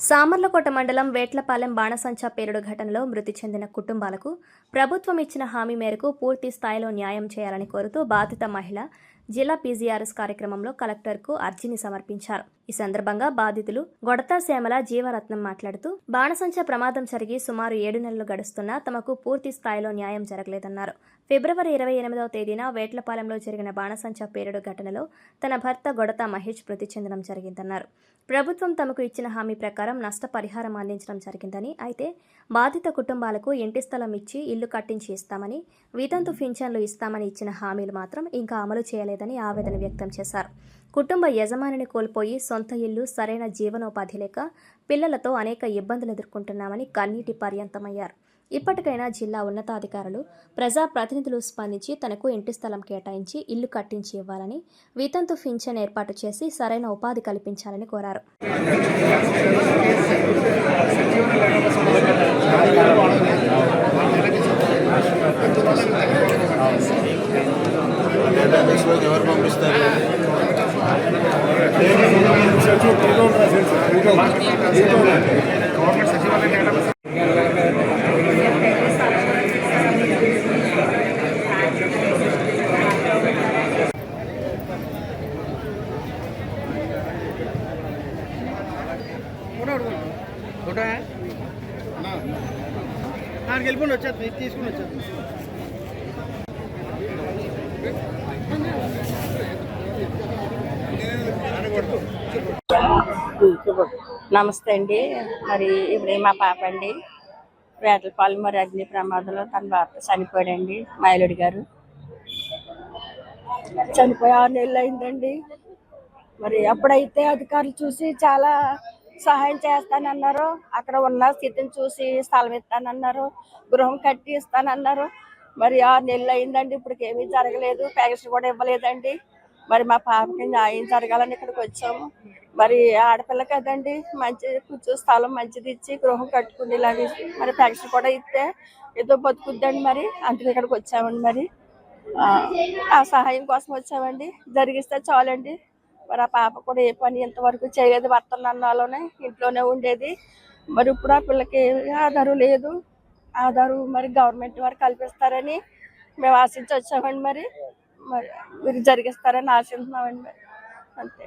సామర్లకోట మండలం వేట్లపాలెం బాణసంచా పేలుడు ఘటనలో మృతి చెందిన కుటుంబాలకు ప్రభుత్వం ఇచ్చిన హామీ మేరకు పూర్తి స్థాయిలో న్యాయం చేయాలని కోరుతూ బాధిత మహిళ జిల్లా పీజీఆర్ఎస్ కార్యక్రమంలో కలెక్టర్కు అర్జీని సమర్పించారు. ఈ సందర్భంగా బాధితులు గొడతా శ్యామల జీవరత్నం మాట్లాడుతూ బాణసంచా ప్రమాదం జరిగి సుమారు 7 నెలలు గడుస్తున్నా తమకు పూర్తి స్థాయిలో న్యాయం జరగలేదన్నారు. ఫిబ్రవరి 28వ తేదీన వేట్లపాలెంలో జరిగిన బాణసంచా పేలుడు ఘటనలో తన భర్త గొడతా మహేష్ మృతి చెందడం జరిగిందన్నారు. ప్రభుత్వం తమకు ఇచ్చిన హామీ ప్రకారం నష్టపరిహారం అందించడం జరిగిందని, అయితే బాధిత కుటుంబాలకు ఇంటి స్థలం ఇచ్చి ఇల్లు కట్టించి ఇస్తామని, వితంతు పింఛన్లు ఇస్తామని ఇచ్చిన హామీలు మాత్రం ఇంకా అమలు చేయలేదని ఆవేదన వ్యక్తం చేశారు. కుటుంబ యజమానిని కోల్పోయి సొంత ఇల్లు, సరైన జీవనోపాధి లేక పిల్లలతో అనేక ఇబ్బందులు ఎదుర్కొంటున్నామని కన్నీటి పర్యంతమయ్యారు. ఇప్పటికైనా జిల్లా ఉన్నతాధికారులు, ప్రజాప్రతినిధులు స్పందించి తనకు ఇంటి స్థలం కేటాయించి ఇల్లు కట్టించి ఇవ్వాలని, వితంతు పింఛన్ ఏర్పాటు చేసి సరైన ఉపాధి కల్పించాలని కోరారు. వెళ్ళిపోండి, వచ్చేది తీసుకుని వచ్చేది. నమస్తే అండి. మరి ఇప్పుడు మా పాప అండి వేటలపాలెం మరి అగ్ని ప్రమాదంలో తన భర్త చనిపోయాడండి. మైలుడి గారు చనిపోయి 6 నెలలు అయిందండి. మరి అప్పుడైతే అధికారులు చూసి చాలా సహాయం చేస్తానన్నారు. అక్కడ ఉన్న స్థితిని చూసి స్థలం ఇస్తానన్నారు, గృహం కట్టి ఇస్తానన్నారు. మరి 6 నెలలు అయిందండి, ఇప్పటికేమీ జరగలేదు. పెన్షన్ కూడా ఇవ్వలేదండి. మరి మా పాపకి న్యాయం జరగాలని ఇక్కడికి వచ్చాము. మరి ఆడపిల్ల కదండి, మంచి కొంచెం స్థలం మంచిది ఇచ్చి గృహం కట్టుకునేలాగా మరి పెన్షన్ కూడా ఇస్తే ఏదో బతుకుద్దండి. మరి అందుకే ఇక్కడికి వచ్చామండి. మరి ఆ సహాయం కోసం వచ్చామండి. జరిగిస్తే చాలండి. మరి ఆ పాప కూడా ఏ పని ఇంతవరకు చేయలేదు. భర్తన్నాలోనే ఇంట్లోనే ఉండేది. మరి ఇప్పుడు ఆ పిల్లకి ఆధారం లేదు. ఆధారం మరి గవర్నమెంట్ వారు కల్పిస్తారని మేము ఆశించి వచ్చామండి. మరి మరి మీరు జరిగిస్తారని ఆశిస్తున్నామండి. మరి అంతే.